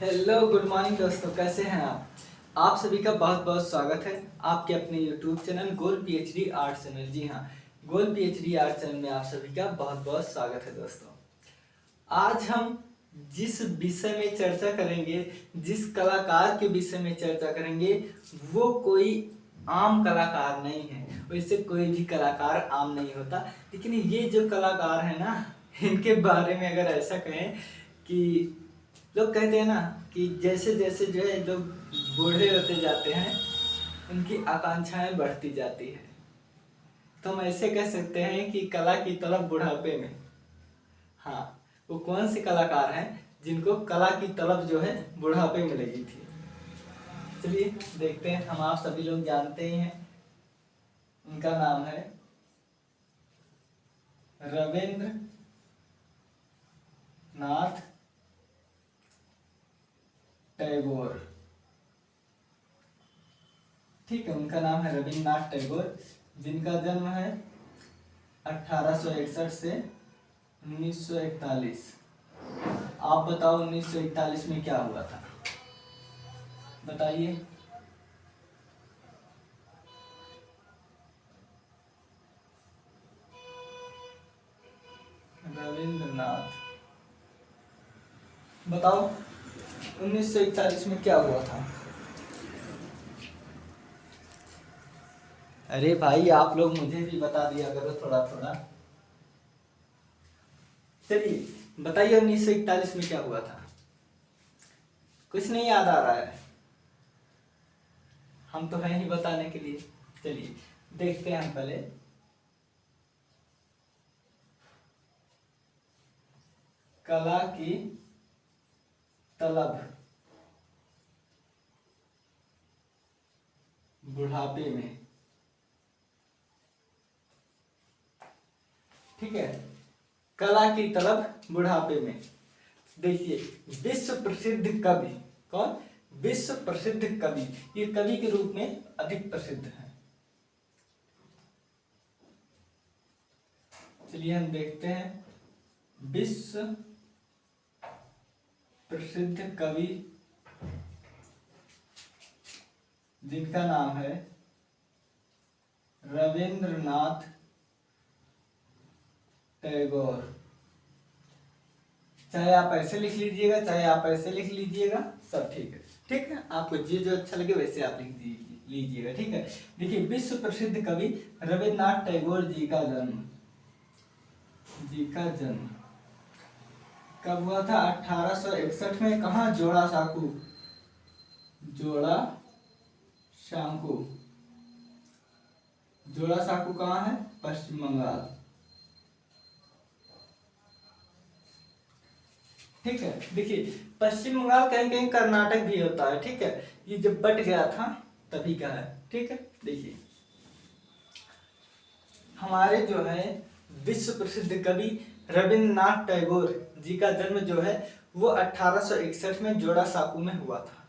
Hello good morning दोस्तों, कैसे हैं आप सभी का बहुत बहुत स्वागत है आपके अपने यूट्यूब चैनल गोल पीएचडी आर्ट चैनल। जी हाँ, गोल पीएचडी आर्ट चैनल में आप सभी का बहुत बहुत स्वागत है दोस्तों। आज हम जिस विषय में चर्चा करेंगे, जिस कलाकार के विषय में चर्चा करेंगे, वो कोई आम कलाकार नहीं है। वैसे कोई भी कलाकार आम नहीं होता, लेकिन ये जो कलाकार है ना, इनके बारे में अगर ऐसा कहें कि लोग कहते हैं ना कि जैसे जैसे जो है लोग बूढ़े होते जाते हैं, उनकी आकांक्षाएं बढ़ती जाती है। तो हम ऐसे कह सकते हैं कि कला की तलब बुढ़ापे में। हाँ, वो कौन से कलाकार हैं जिनको कला की तलब जो है बुढ़ापे में लगी थी। चलिए देखते हैं, हम आप सभी लोग जानते ही हैं। उनका नाम है रविंद्र नाथ टैगोर। ठीक है, उनका नाम है रविन्द्रनाथ टैगोर, जिनका जन्म है 1861 से 1941। आप बताओ 1941 में क्या हुआ था, बताइए। रविन्द्रनाथ, बताओ 1941 में क्या हुआ था। अरे भाई, आप लोग मुझे भी बता दिया करो थोड़ा थोड़ा। चलिए बताइए 1941 में क्या हुआ था। कुछ नहीं याद आ रहा है? हम तो हैं ही बताने के लिए। चलिए देखते हैं हम पहले। कला की तलब बुढ़ापे में। ठीक है, कला की तलब बुढ़ापे में। देखिए, विश्व प्रसिद्ध कवि कौन? विश्व प्रसिद्ध कवि, ये कवि के रूप में अधिक प्रसिद्ध है। चलिए हम देखते हैं, विश्व प्रसिद्ध कवि जिनका नाम है रविन्द्रनाथ टैगोर। चाहे आप ऐसे लिख लीजिएगा, चाहे आप ऐसे लिख लीजिएगा, सब ठीक है। ठीक है, आपको जो अच्छा लगे वैसे आप लिख लीजिएगा। ठीक है, देखिए, विश्व प्रसिद्ध कवि रविन्द्रनाथ टैगोर जी का जन्म कब हुआ था? 1861 में। कहाँ? जोड़ा साकू कहाँ है? पश्चिम बंगाल। ठीक है, देखिए, पश्चिम बंगाल, कहीं कहीं कर्नाटक भी होता है। ठीक है, ये जब बट गया था तभी का है। ठीक है, देखिए, हमारे जो है विश्व प्रसिद्ध कवि रविन्द्रनाथ टैगोर जी का जन्म जो है वो 1861 में जोड़ा साकू में हुआ था।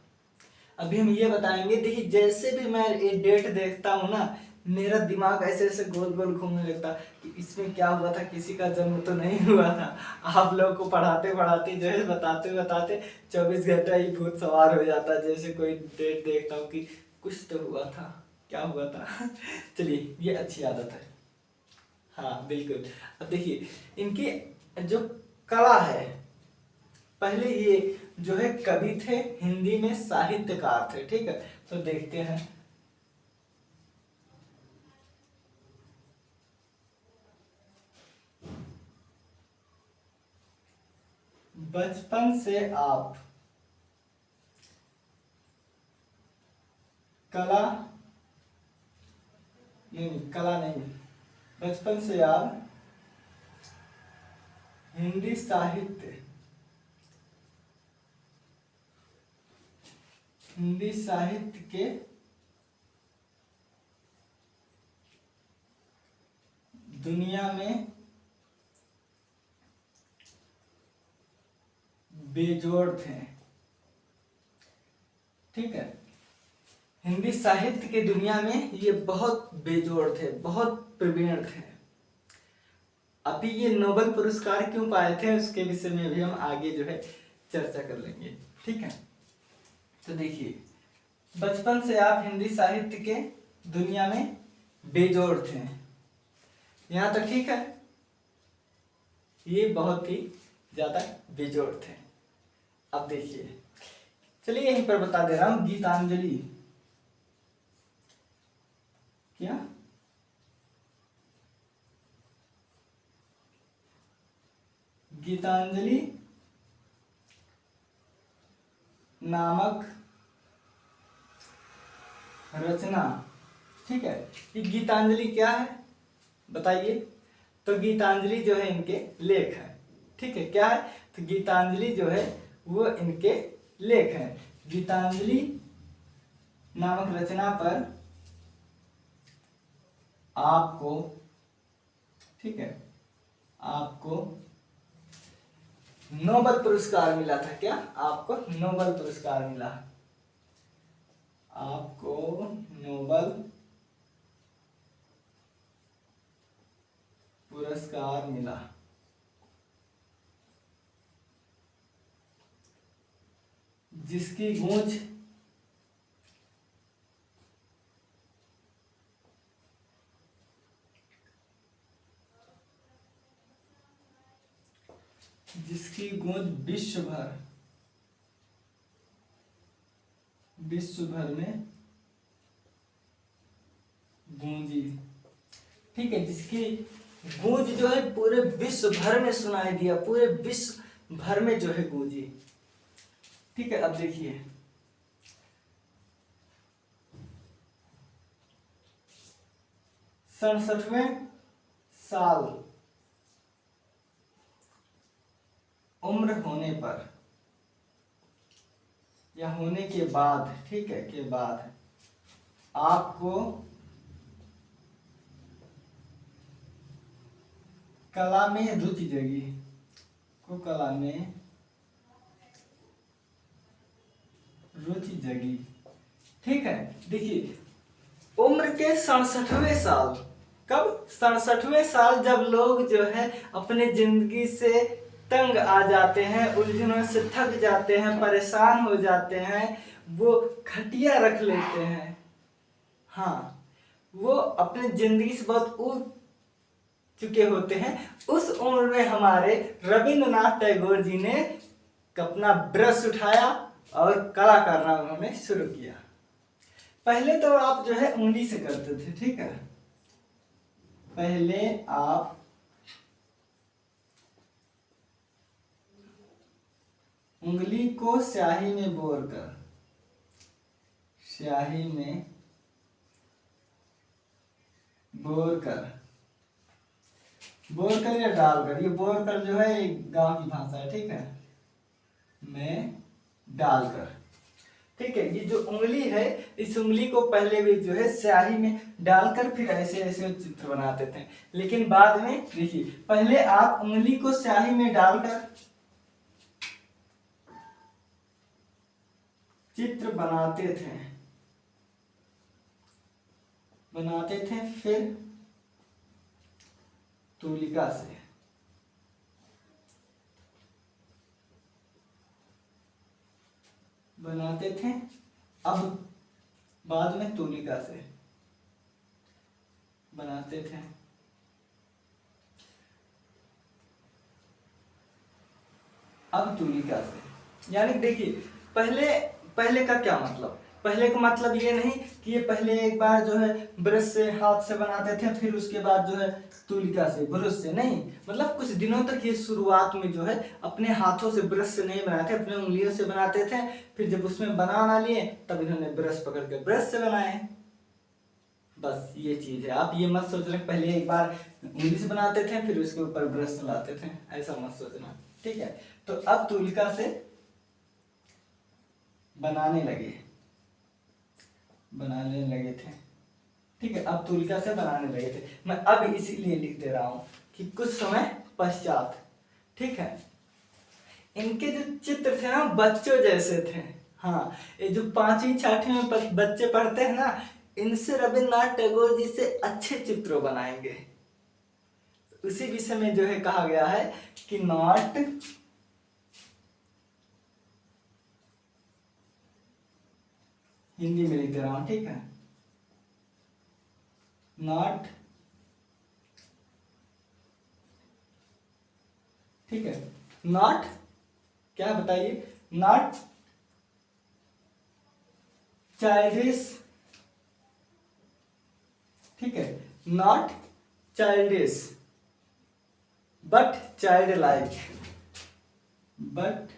अभी हम ये बताएंगे। देखिए, जैसे भी मैं ये डेट देखता हूँ ना, मेरा दिमाग ऐसे ऐसे गोल गोल घूमने लगता कि इसमें क्या हुआ था, किसी का जन्म तो नहीं हुआ था। आप लोगों को पढ़ाते पढ़ाते जो है, बताते बताते 24 घंटा ही भूत सवार हो जाता है। जैसे कोई डेट देखता हूँ कि कुछ तो हुआ था, क्या हुआ था। चलिए, ये अच्छी आदत है। हाँ बिल्कुल। अब देखिए, इनकी जो कला है, पहले ये जो है कवि थे, हिंदी में साहित्यकार थे। ठीक है, तो देखते हैं। बचपन से आप कला नहीं, बचपन से आप हिंदी साहित्य के दुनिया में बेजोड़ थे। ठीक है, हिंदी साहित्य के दुनिया में ये बहुत बेजोड़ थे, बहुत प्रवीण थे। अभी ये नोबेल पुरस्कार क्यों पाए थे, उसके विषय में भी हम आगे जो है चर्चा कर लेंगे। ठीक है, तो देखिए, बचपन से आप हिंदी साहित्य के दुनिया में बेजोड़ थे, यहाँ तक ठीक है। ये बहुत ही ज्यादा बेजोड़ थे। अब देखिए, चलिए यहीं पर बता दे रहा हूं, गीतांजलि क्या, गीतांजलि नामक रचना, ठीक है। ये गीतांजलि क्या है बताइए? तो गीतांजलि जो है इनके लेख है। ठीक है, क्या है? तो गीतांजलि जो है वो इनके लेख है। गीतांजलि नामक रचना पर आपको, ठीक है, आपको नोबेल पुरस्कार मिला था। क्या? आपको नोबेल पुरस्कार मिला, आपको नोबेल पुरस्कार मिला। जिसकी गूंज विश्व भर में गूंजी। ठीक है, जिसकी गूंज जो है पूरे विश्व भर में सुनाई दिया, पूरे विश्व भर में जो है गूंजी। ठीक है, अब देखिए, 67वें साल उम्र होने पर या होने के बाद, ठीक है, के बाद आपको कला में रुचि जगी, को कला में रुचि जगी। ठीक है, देखिए, उम्र के 67वें साल, कब? 67वें साल, जब लोग जो है अपने जिंदगी से तंग आ जाते हैं, उलझनों से थक जाते हैं, परेशान हो जाते हैं, वो खटिया रख लेते हैं। हाँ, वो अपने जिंदगी से बहुत ऊब चुके होते हैं। उस उम्र में हमारे रविंद्रनाथ टैगोर जी ने अपना ब्रश उठाया और कला करना उन्होंने शुरू किया। पहले तो आप जो है उंगली से करते थे। ठीक है, पहले आप उंगली को स्याही में बोरकर, स्याही में बोरकर या डालकर, ये बोरकर जो है एक गांव की भाषा है। ठीक है, में डालकर। ठीक है, ये जो उंगली है, इस उंगली को पहले भी जो है स्याही में डालकर फिर ऐसे ऐसे चित्र बनाते थे। लेकिन बाद में देखिए, पहले आप उंगली को स्याही में डालकर चित्र बनाते थे, फिर तूलिका से बनाते थे, अब बाद में तूलिका से बनाते थे। अब तूलिका से, यानी देखिए, पहले का क्या मतलब? पहले का मतलब ये नहीं कि ये पहले एक बार जो है ब्रश से, हाथ से बनाते थे, फिर उसके बाद जो है तूलिका से, ब्रश से नहीं। मतलब कुछ दिनों तक ये शुरुआत में जो है अपने हाथों से, ब्रश से नहीं बनाते, अपने उंगलियों से बनाते थे। फिर जब उसमें बना लिए, तब इन्होंने ब्रश पकड़ के ब्रश से बनाए। बस ये चीज है, आप ये मत सोच रहे पहले एक बार उंगली से बनाते थे, फिर उसके ऊपर ब्रश चलाते थे, ऐसा मत सोचना। ठीक है, तो अब तूलिका से बनाने लगे थे। ठीक है, अब तूलिका से बनाने लगे थे। मैं अब इसीलिए लिख दे रहा हूं कि कुछ समय पश्चात। ठीक है, इनके जो चित्र थे ना, बच्चों जैसे थे। हाँ, ये जो 5वीं 6वीं में बच्चे पढ़ते हैं ना, इनसे रविन्द्रनाथ टैगोर जी से अच्छे चित्र बनाएंगे। उसी विषय में जो है कहा गया है कि नॉट हिंदी में लिख दे रहा हूं, ठीक है। नॉट, ठीक है, नॉट क्या बताइए, नॉट चाइल्डिश, ठीक है, not childish but child like, but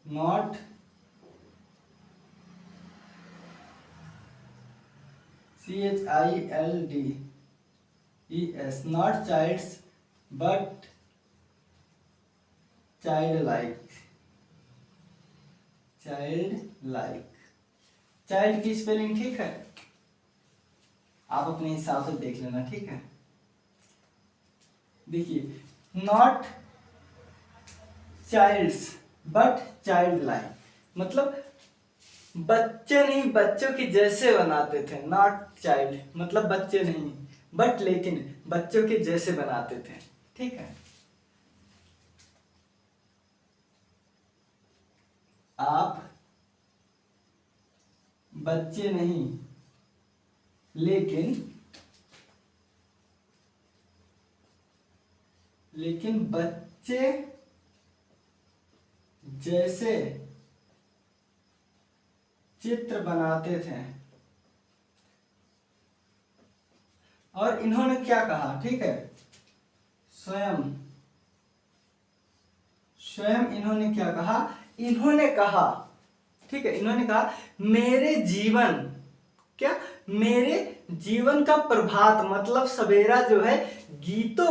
not CHILDES, not childs but child like, child like, child की स्पेलिंग ठीक है, आप अपने हिसाब से देख लेना, ठीक है। देखिए, not childs but child like, मतलब बच्चे नहीं, बच्चों की जैसे बनाते थे। नॉट चाइल्ड मतलब बच्चे नहीं, बट लेकिन बच्चों के जैसे बनाते थे, ठीक है। आप बच्चे नहीं लेकिन बच्चे जैसे चित्र बनाते थे। और इन्होंने क्या कहा, ठीक है, स्वयं इन्होंने क्या कहा, इन्होंने कहा, ठीक है, इन्होंने कहा मेरे जीवन, क्या, मेरे जीवन का प्रभात मतलब सवेरा जो है गीतों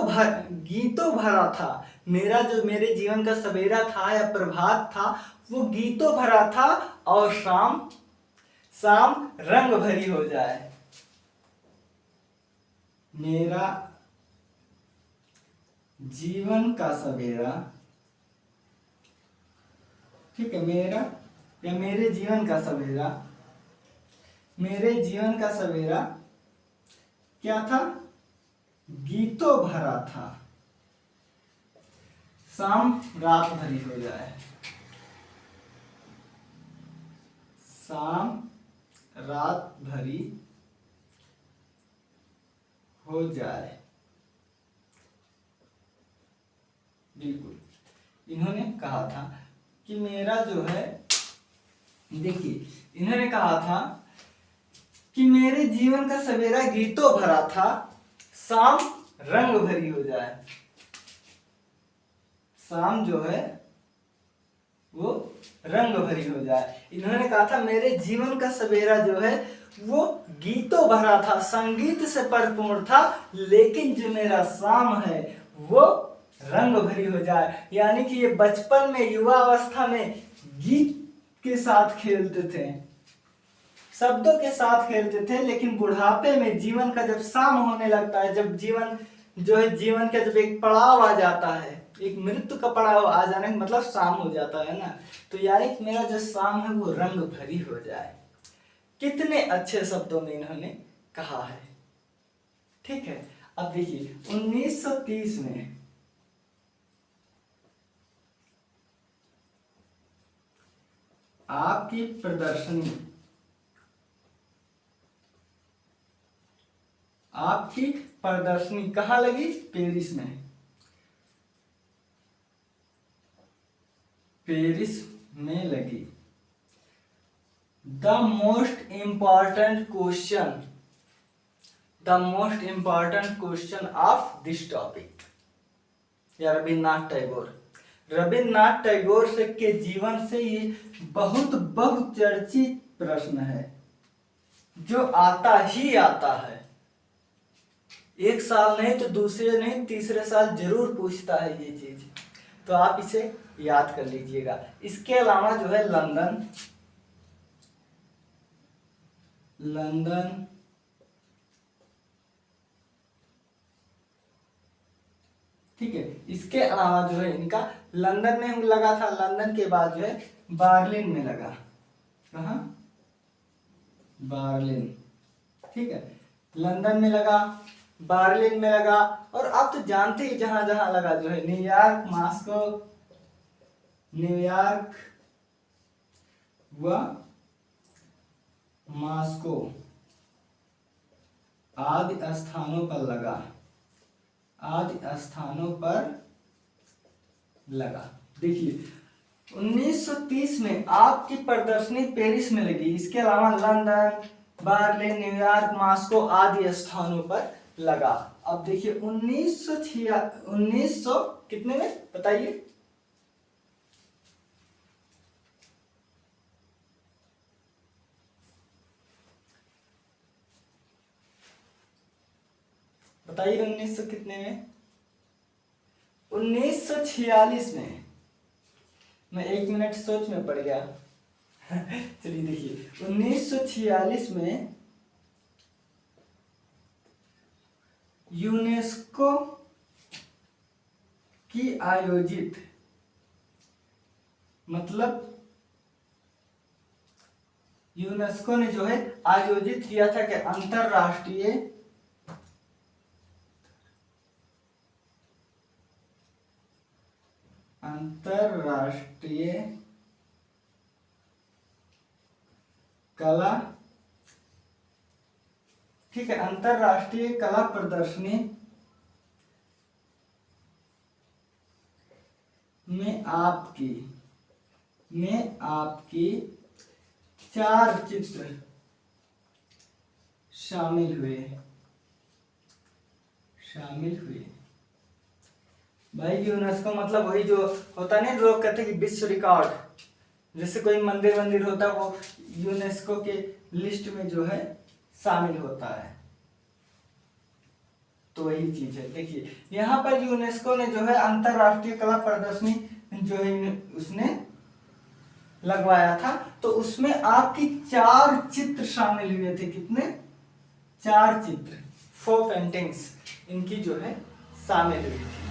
भरा था। मेरे जीवन का सवेरा था या प्रभात था वो गीतों भरा था, और शाम रंग भरी हो जाए। मेरा जीवन का सवेरा, ठीक है, मेरे जीवन का सवेरा क्या था, गीतों भरा था, शाम रात भरी हो जाए, शाम रात भरी हो जाए, बिल्कुल। इन्होंने कहा था कि मेरा जो है, देखिए, इन्होंने कहा था कि मेरे जीवन का सवेरा गीतों भरा था, शाम रंग भरी हो जाए। शाम जो है वो रंग भरी हो जाए। इन्होंने कहा था मेरे जीवन का सवेरा जो है वो गीतों भरा था, संगीत से परिपूर्ण था, लेकिन जो मेरा शाम है वो रंग भरी हो जाए। यानी कि ये बचपन में, युवा अवस्था में गीत के साथ खेलते थे, शब्दों के साथ खेलते थे, लेकिन बुढ़ापे में जीवन का जब शाम होने लगता है, जब जीवन जो है, जीवन का जब एक पड़ाव आ जाता है, एक मृत्यु का पड़ाव आ जाने का मतलब शाम हो जाता है ना, तो यानी कि मेरा जो शाम है वो रंग भरी हो जाए। कितने अच्छे शब्दों में इन्होंने कहा है, ठीक है। अब देखिए 1930 में आपकी प्रदर्शनी कहाँ लगी, पेरिस में, पेरिस में लगी। The most important question of this topic, या रविन्द्रनाथ टैगोर से के जीवन से ये बहुत बहुचर्चित प्रश्न है, जो आता ही आता है। एक साल नहीं तो दूसरे नहीं, तीसरे साल जरूर पूछता है ये चीज, तो आप इसे याद कर लीजिएगा। इसके अलावा जो है लंदन, ठीक है, इसके अलावा जो है इनका लंदन में लगा था, लंदन के बाद जो है बर्लिन में लगा। कहाँ, बर्लिन, ठीक है, लंदन में लगा, बर्लिन में लगा, और आप तो जानते ही जहां जहां लगा जो है न्यूयॉर्क, मॉस्को, न्यूयॉर्क व मॉस्को आदि स्थानों पर लगा, आदि स्थानों पर लगा। देखिए 1930 में आपकी प्रदर्शनी पेरिस में लगी, इसके अलावा लंदन, बर्लिन, न्यूयॉर्क, मॉस्को आदि स्थानों पर लगा। अब देखिए 1900 कितने में बताइए? बताइए 1900 कितने में? 1946 में। मैं 1 मिनट सोच में पड़ गया। चलिए देखिए 1946 में यूनेस्को की आयोजित, मतलब यूनेस्को ने जो है आयोजित किया था कि अंतरराष्ट्रीय कला, ठीक है, अंतरराष्ट्रीय कला प्रदर्शनी में आपकी 4 चित्र शामिल हुए। भाई यूनेस्को मतलब वही जो होता नहीं, लोग कहते हैं कि विश्व रिकॉर्ड, जैसे कोई मंदिर होता है वो यूनेस्को के लिस्ट में जो है शामिल होता है, तो वही चीज है। देखिए यहाँ पर यूनेस्को ने जो है अंतरराष्ट्रीय कला प्रदर्शनी जो है उसने लगवाया था, तो उसमें आपकी 4 चित्र शामिल हुए थे। कितने? 4 चित्र, 4 पेंटिंग्स इनकी जो है शामिल हुई थी।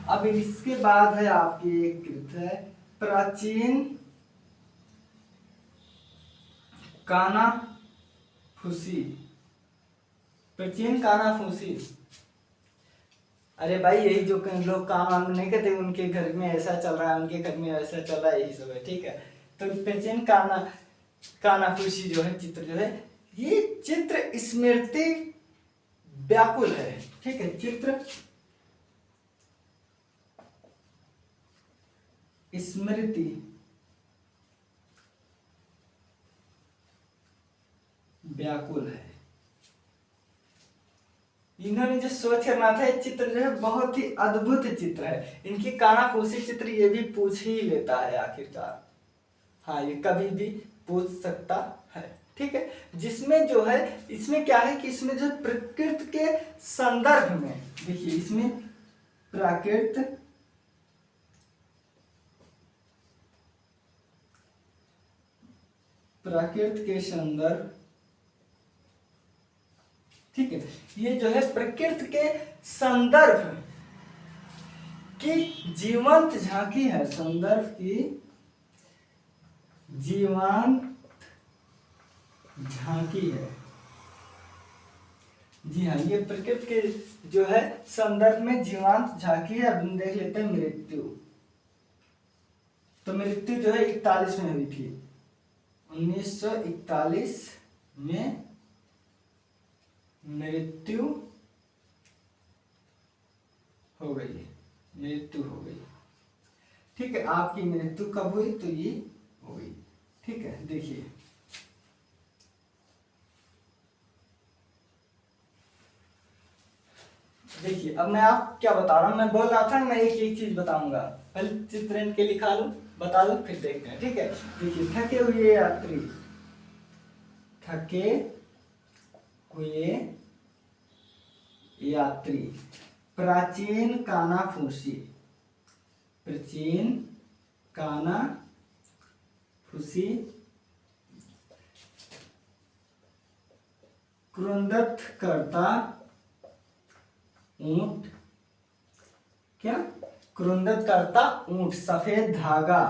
अब इसके बाद है आपकी एक कृत है प्राचीन कानाफूसी। अरे भाई यही जो लोग काम नहीं करते, उनके घर में ऐसा चल रहा है, उनके घर में ऐसा चल रहा है, यही सब है, ठीक है। तो प्राचीन कानाफूसी जो है चित्र जो है, ये चित्र स्मृति व्याकुल है, ठीक है, चित्र स्मृति व्याकुल है। इन्होंने जो सोच करना था, ये चित्र जो है बहुत ही अद्भुत चित्र है। इनकी कानाफूसी चित्र ये भी पूछ ही लेता है आखिरकार, हाँ ये कभी भी पूछ सकता है, ठीक है। जिसमें जो है, इसमें क्या है कि इसमें जो प्रकृति के संदर्भ में, देखिए इसमें प्रकृति के संदर्भ, ठीक है, ये जो है प्रकृति के संदर्भ की जीवंत झांकी है, संदर्भ की जीवंत झांकी है। जी हाँ, ये प्रकृति के जो है संदर्भ में जीवंत झांकी है। अब देख लेते हैं मृत्यु। तो मृत्यु जो है 41 में हुई थी, 1941 में मृत्यु हो गई, ठीक है। आपकी मृत्यु कब हुई? तो ये हो गई, ठीक है। देखिए अब मैं आप क्या बता रहा हूं, मैं बोल रहा था मैं एक चीज बताऊंगा, पहले चित्र के लिखा लूं, बता दूं, फिर देखते हैं, ठीक है। देखिए थके हुए यात्री प्राचीन कानाफूसी क्रुंदत करता ऊंट, क्या क्रुंदत करता ऊंट, सफेद धागा।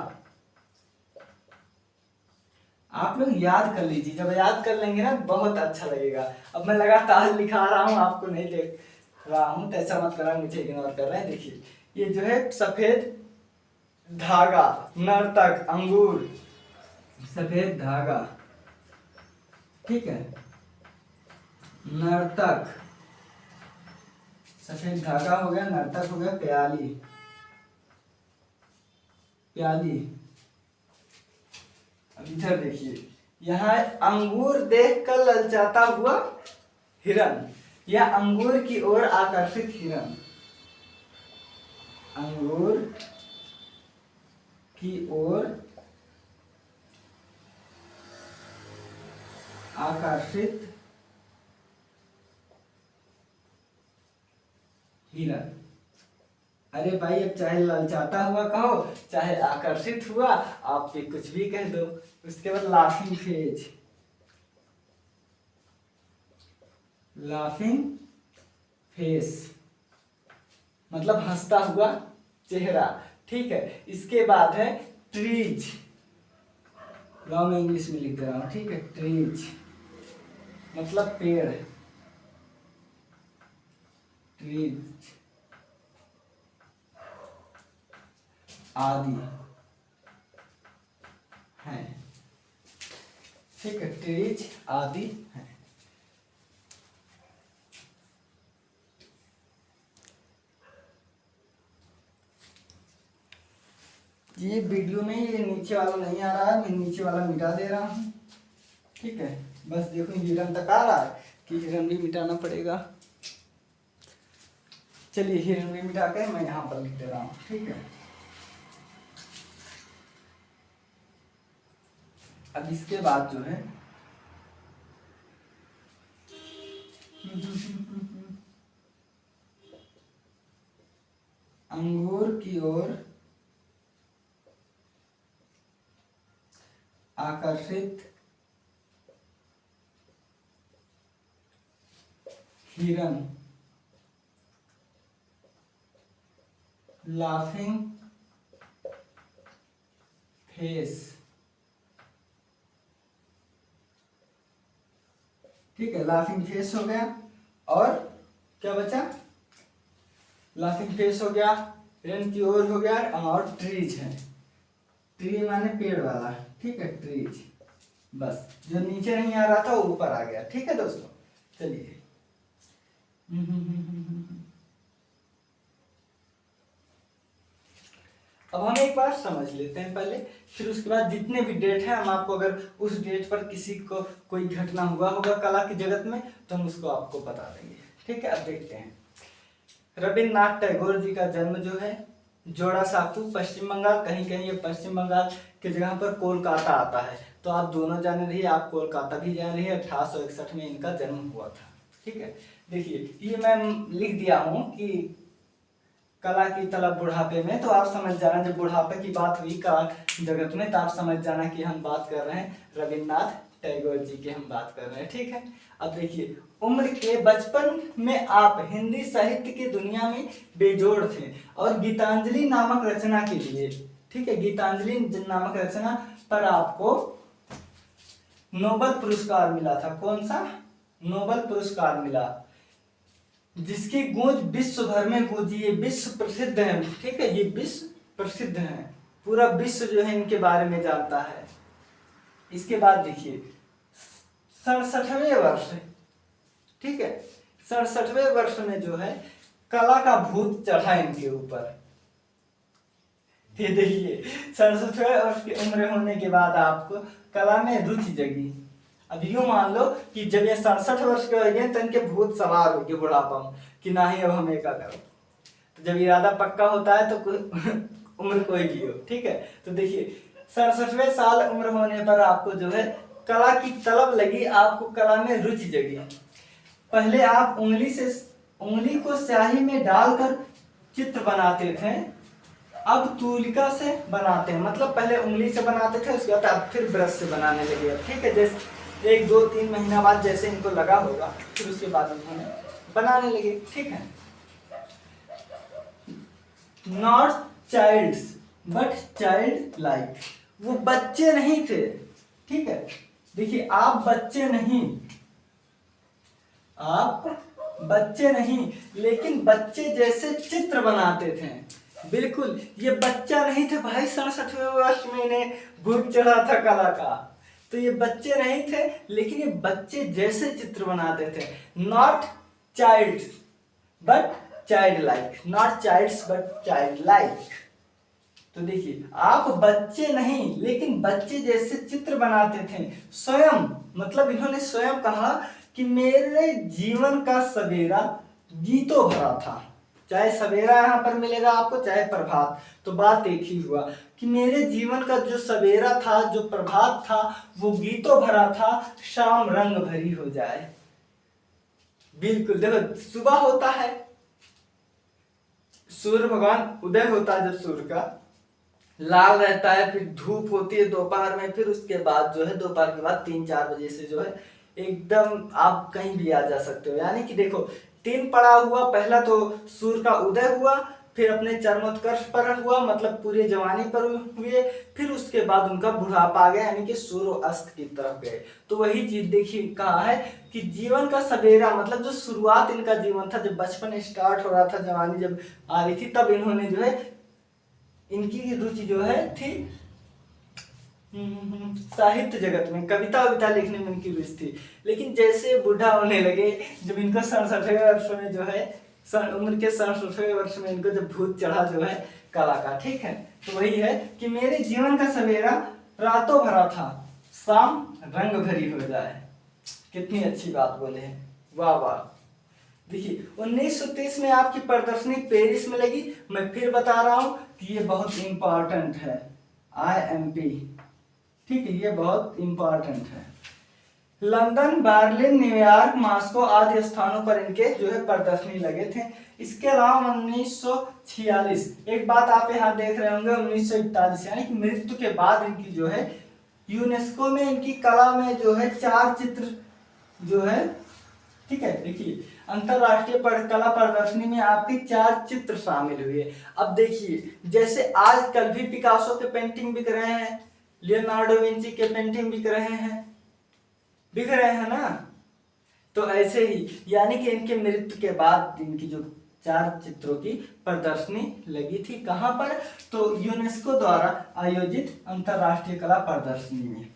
आप लोग याद कर लीजिए, जब याद कर लेंगे ना बहुत अच्छा लगेगा। अब मैं लगातार लिखा रहा हूं, आपको नहीं देख रहा हूं, तो ऐसा मत करना, मुझे इग्नोर कर रहे हैं। देखिए ये जो है सफेद धागा, नर्तक, अंगूर, सफेद धागा, ठीक है, नर्तक, सफेद धागा हो गया, नर्तक हो गया, प्याली, प्याली। अब इधर देखिए, यहाँ अंगूर देखकर ललचाता हुआ हिरन, या अंगूर की ओर आकर्षित हिरन, अंगूर की ओर आकर्षित हिरन। अरे भाई, अब चाहे ललचाता हुआ कहो, चाहे आकर्षित हुआ, आप भी कुछ भी कह दो। उसके बाद लाफिंग फेज, लाफिंग फेस मतलब हंसता हुआ चेहरा, ठीक है। इसके बाद है ट्रीज, लो मैं इंग्लिश में लिख दे रहा हूं, ठीक है। ट्रीज मतलब पेड़, ट्रीज आदि हैं, ठीक है, ट्रीज आदि हैं। ये वीडियो में ये नीचे वाला नहीं आ रहा है, मैं नीचे वाला मिटा दे रहा हूँ, ठीक है। बस देखो हिरन तक आ रहा है कि हिरन भी मिटाना पड़ेगा। चलिए हिरन भी मिटा के मैं यहाँ पर लिख दे रहा हूँ, ठीक है। अब इसके बाद जो है अंगूर की ओर आकर्षित हिरन, लाफिंग फेस, ठीक है। लाफिंग फेस हो गया, और क्या बचा, लाफिंग फेस हो गया, हिरन की ओर हो गया, और ट्रीज है, ट्री माने पेड़ वाला, ठीक है, ट्रीज। बस जो नीचे नहीं आ रहा था वो ऊपर आ गया, ठीक है दोस्तों। चलिए अब हम एक बार समझ लेते हैं पहले, फिर उसके बाद जितने भी डेट हैं हम आपको, अगर उस डेट पर किसी को कोई घटना हुआ होगा कला की जगत में तो हम उसको आपको बता देंगे, ठीक है। अब देखते हैं, रविन्द्रनाथ टैगोर जी का जन्म जो है जोड़ासांकू पश्चिम बंगाल, कहीं कहीं ये पश्चिम बंगाल की जगह पर कोलकाता आता है, तो आप दोनों जान रही है, आप कोलकाता भी जान रही है। 1861 में इनका जन्म हुआ था, ठीक है। देखिए ये मैं लिख दिया हूँ कि कला की तलब बुढ़ापे में, तो आप समझ जाना जब बुढ़ापे की बात हुई कला जगत में तो आप समझ जाना कि हम बात कर रहे हैं रविन्द्रनाथ टैगोर जी की हम बात कर रहे हैं, ठीक है। अब देखिए, उम्र के बचपन में आप हिंदी साहित्य की दुनिया में बेजोड़ थे, और गीतांजलि नामक रचना के लिए, ठीक है, गीतांजलि नामक रचना पर आपको नोबेल पुरस्कार मिला था। कौन सा? नोबेल पुरस्कार मिला, जिसकी गूंज विश्व भर में गूंजी, ये विश्व प्रसिद्ध है, ठीक है, ये विश्व प्रसिद्ध है, पूरा विश्व जो है इनके बारे में जानता है। इसके बाद देखिए 67वें वर्ष, ठीक है, 67वें वर्ष में जो है कला का भूत चढ़ा इनके ऊपर। ये देखिए 67वें वर्ष की उम्र होने के बाद आपको कला में रुचि जगी। अब यूं मान लो कि जब ये 67 वर्ष के हो गए तो इनके भूत सवार हो गए बुढ़ापा में कि ना ही अब हम एक करो। तो जब इरादा पक्का होता है तो उम्र कोई भी हो, ठीक है। तो देखिए 67वें साल उम्र होने पर आपको जो है कला की तलब लगी, आपको कला में रुचि जगी। पहले आप उंगली को स्याही में डालकर चित्र बनाते थे, अब तूलिका से बनाते हैं, मतलब पहले उंगली से बनाते थे, उसके बाद आप फिर ब्रश से बनाने लगे, ठीक है। जैसे 1-2-3 महीना बाद जैसे इनको लगा होगा फिर उसके बाद उन्होंने बनाने लगे, ठीक है। Not childs but child like, वो बच्चे नहीं थे, ठीक है। देखिए आप बच्चे नहीं लेकिन बच्चे जैसे चित्र बनाते थे, बिल्कुल, ये बच्चा नहीं थे भाई 67वें वर्ष में इन्हें भूत चढ़ा था कला का। तो ये बच्चे नहीं थे, लेकिन ये बच्चे जैसे चित्र बनाते थे। Not child but child like, not childs but child like. तो देखिए, आप बच्चे नहीं लेकिन बच्चे जैसे चित्र बनाते थे। स्वयं मतलब इन्होंने स्वयं कहा कि मेरे जीवन का सवेरा गीतों भरा था। चाहे सवेरा यहाँ पर मिलेगा आपको, चाहे प्रभात, तो बात एक ही हुआ कि मेरे जीवन का जो सवेरा था, जो प्रभात था, वो गीतों भरा था, शाम रंग भरी हो जाए। बिल्कुल, देखो सुबह होता है, सूर्य भगवान उदय होता है, जब सूर्य का लाल रहता है, फिर धूप होती है दोपहर में, फिर उसके बाद जो है दोपहर के बाद 3-4 बजे से जो है एकदम आप कहीं भी आ जा सकते हो। यानी कि देखो 3 पड़ा हुआ, पहला तो सूर्य का उदय हुआ, फिर अपने चरमोत्कर्ष पर हुआ, मतलब पूरे जवानी पर हुए, फिर उसके बाद उनका बुढ़ापा आ गया, यानी कि सूर्य अस्त की तरफ गए। तो वही चीज देखिए कहा है कि जीवन का सवेरा मतलब जो शुरुआत इनका जीवन था, जब बचपन स्टार्ट हो रहा था, जवानी जब आ रही थी, तब इन्होंने जो है इनकी रुचि जो है थी साहित्य जगत में, कविता वविता लिखने में इनकी रुचि थी। लेकिन जैसे बूढ़ा होने लगे, जब इनको 67वें वर्ष में जो है उम्र के 67वें वर्ष में इनको जब भूत चढ़ा जो है कला का, ठीक है। तो वही है कि मेरे जीवन का सवेरा रातों भरा था, शाम रंग भरी हो जाए। कितनी अच्छी बात बोले हैं, वाह वाह। देखिए 1930 में आपकी प्रदर्शनी पेरिस में लगी। मैं फिर बता रहा हूं कि ये बहुत इंपॉर्टेंट है, IMP, ठीक है, ये बहुत इंपॉर्टेंट है। लंदन, बर्लिन, न्यूयॉर्क, मॉस्को आदि स्थानों पर इनके जो है प्रदर्शनी लगे थे। इसके अलावा 1946, एक बात आप यहाँ देख रहे होंगे, 1941 यानी कि मृत्यु के बाद इनकी जो है यूनेस्को में इनकी कला में जो है 4 चित्र जो है, ठीक है। देखिए अंतरराष्ट्रीय कला प्रदर्शनी में आपके 4 चित्र शामिल हुए। अब देखिए जैसे आजकल भी पिकासो के पेंटिंग बिक रहे हैं, लियोनार्डो विंची के पेंटिंग बिक रहे हैं ना, तो ऐसे ही यानी कि इनके मृत्यु के बाद इनकी जो 4 चित्रों की प्रदर्शनी लगी थी, कहां पर, तो यूनेस्को द्वारा आयोजित अंतरराष्ट्रीय कला प्रदर्शनी में।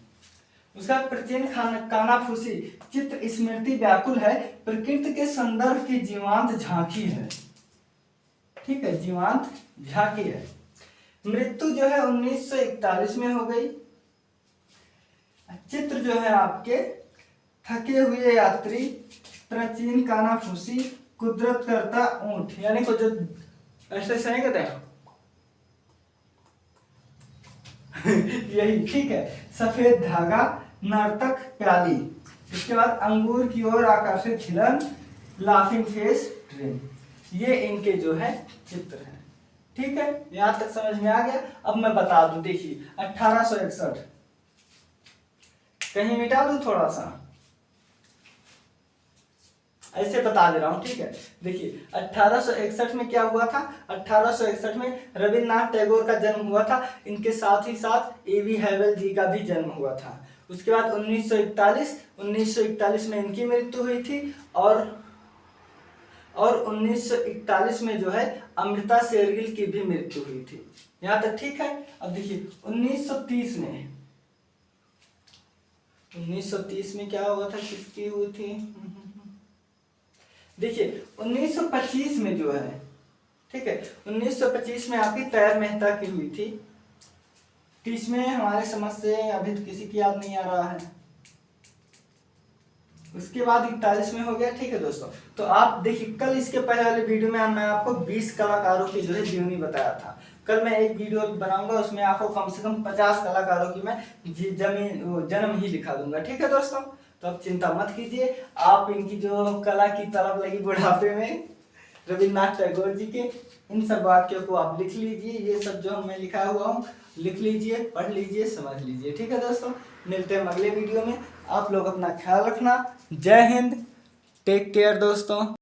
उसका प्राचीन कानाफूसी चित्र स्मृति व्याकुल है, प्रकृति के संदर्भ की जीवांत झांकी है, ठीक है, जीवांत झांकी है। मृत्यु जो है 1941 में हो गई। चित्र जो है आपके थके हुए यात्री, प्राचीन कानाफूसी, कुदरत करता ऊंट, यानी को जो ऐसे नहीं कहते हैं यही, ठीक है, सफेद धागा, नर्तक, प्याली, इसके बाद अंगूर की ओर आकर्षित खिलन, लाफिंग फेस, ट्रेन, ये इनके जो है चित्र हैं, ठीक है। यहां तक समझ में आ गया। अब मैं बता दूं, देखिए 1861, कहीं मिटा दूं थोड़ा सा, ऐसे बता दे रहा हूं, ठीक है। देखिए 1861 में क्या हुआ था, 1861 में रविन्द्रनाथ टैगोर का जन्म हुआ था, इनके साथ ही साथ A.V. हैवेल जी का भी जन्म हुआ था। उसके बाद 1941 में इनकी मृत्यु हुई थी, और 1941 में जो है अमृता शेरगिल की भी मृत्यु हुई थी। यहां तक ठीक है। अब देखिए 1930 में क्या हुआ था, किसकी हुई थी, देखिए 1925 में जो है, ठीक है, 1925 में आपकी तैर मेहता की हुई थी। 30 में हमारे समझ से अभी तो किसी की याद नहीं आ रहा है। उसके बाद 41 में हो गया, ठीक है दोस्तों। तो आप देखिए कल इसके पहले वाले वीडियो में मैं आपको 20 कलाकारों की जो है जीवनी बताया था। कल मैं एक वीडियो बनाऊंगा, उसमें आपको कम से कम 50 कलाकारों की मैं जन्म ही लिखा दूंगा, ठीक है दोस्तों। तो अब चिंता मत कीजिए, आप इनकी जो कला की तलब लगी बुढ़ापे में रविन्द्रनाथ टैगोर जी के, इन सब वाक्यों को आप लिख लीजिए, ये सब जो मैं लिखा हुआ हूँ लिख लीजिए, पढ़ लीजिए, समझ लीजिए, ठीक है दोस्तों। मिलते हैं अगले वीडियो में, आप लोग अपना ख्याल रखना। जय हिंद, टेक केयर दोस्तों।